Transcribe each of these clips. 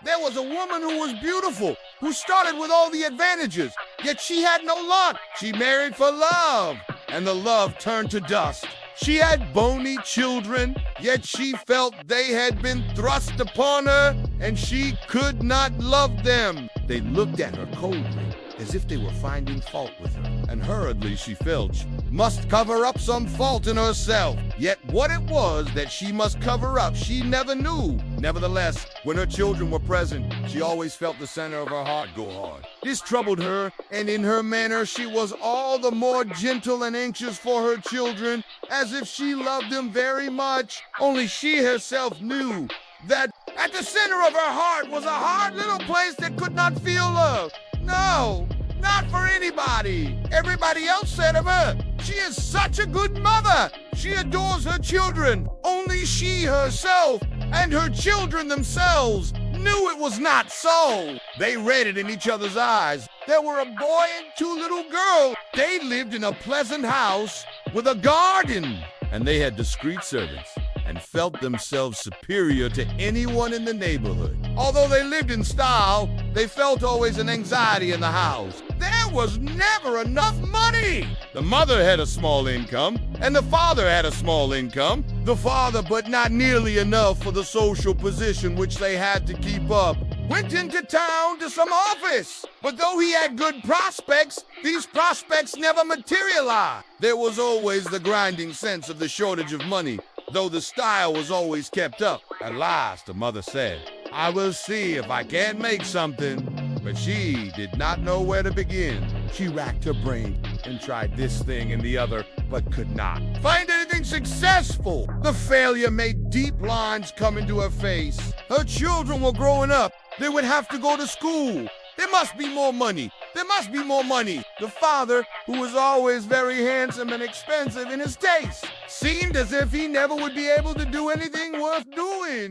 There was a woman who was beautiful, who started with all the advantages, yet she had no luck. She married for love, and the love turned to dust. She had bony children, yet she felt they had been thrust upon her, and she could not love them. They looked at her coldly, as if they were finding fault with her, and hurriedly she felt she must cover up some fault in herself. Yet what it was that she must cover up, she never knew. Nevertheless, when her children were present, she always felt the center of her heart go hard. This troubled her, and in her manner she was all the more gentle and anxious for her children, as if she loved them very much. Only she herself knew that at the center of her heart was a hard little place that could not feel love. No, not for anybody. Everybody else said of her, she is such a good mother. She adores her children. Only she herself and her children themselves knew it was not so. They read it in each other's eyes. There were a boy and two little girls. They lived in a pleasant house with a garden, and they had discreet servants and felt themselves superior to anyone in the neighborhood. Although they lived in style, they felt always an anxiety in the house. There was never enough money. The mother had a small income, and the father had a small income. The father, but not nearly enough for the social position which they had to keep up, went into town to some office. But though he had good prospects, these prospects never materialized. There was always the grinding sense of the shortage of money, though the style was always kept up. At last, the mother said, "I will see if I can't make something." But she did not know where to begin. She racked her brain and tried this thing and the other, but could not find anything successful. The failure made deep lines come into her face. Her children were growing up. They would have to go to school. There must be more money. There must be more money. The father, who was always very handsome and expensive in his taste, seemed as if he never would be able to do anything worth doing.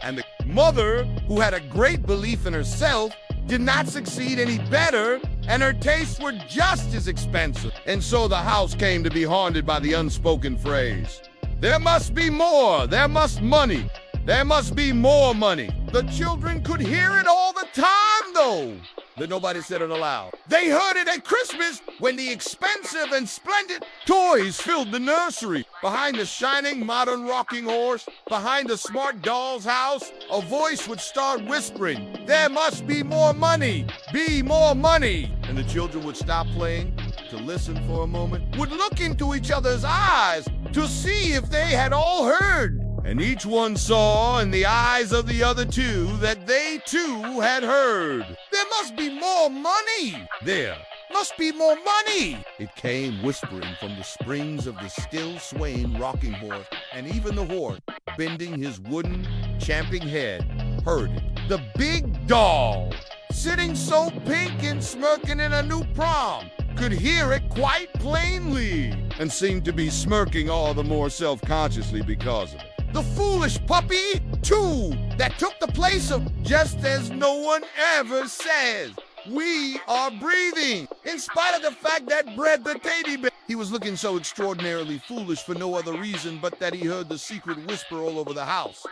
And the mother, who had a great belief in herself, did not succeed any better, and her tastes were just as expensive. And so the house came to be haunted by the unspoken phrase, "There must be more. There must money. There must be more money." The children could hear it all the time, though, but nobody said it aloud. They heard it at Christmas when the expensive and splendid toys filled the nursery. Behind the shining modern rocking horse, behind a smart doll's house, a voice would start whispering, "There must be more money, be more money." And the children would stop playing to listen for a moment, would look into each other's eyes to see if they had all heard. And each one saw in the eyes of the other two that they too had heard. There must be more money. There must be more money. It came whispering from the springs of the still swaying rocking horse, and even the horse, bending his wooden, champing head, heard it. The big doll, sitting so pink and smirking in a new prom, could hear it quite plainly, and seemed to be smirking all the more self-consciously because of it. The foolish puppy, too, that took the place of, just as no one ever says, "We are breathing," in spite of the fact that bred the teddy bear. He was looking so extraordinarily foolish for no other reason but that he heard the secret whisper all over the house.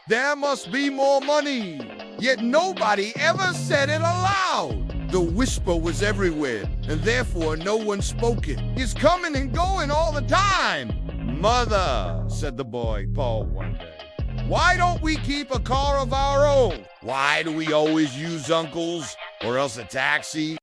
There must be more money. Yet nobody ever said it aloud. The whisper was everywhere, and therefore no one spoke it. It's coming and going all the time. "Mother," said the boy, Paul, one day, "why don't we keep a car of our own? Why do we always use uncle's or else a taxi?"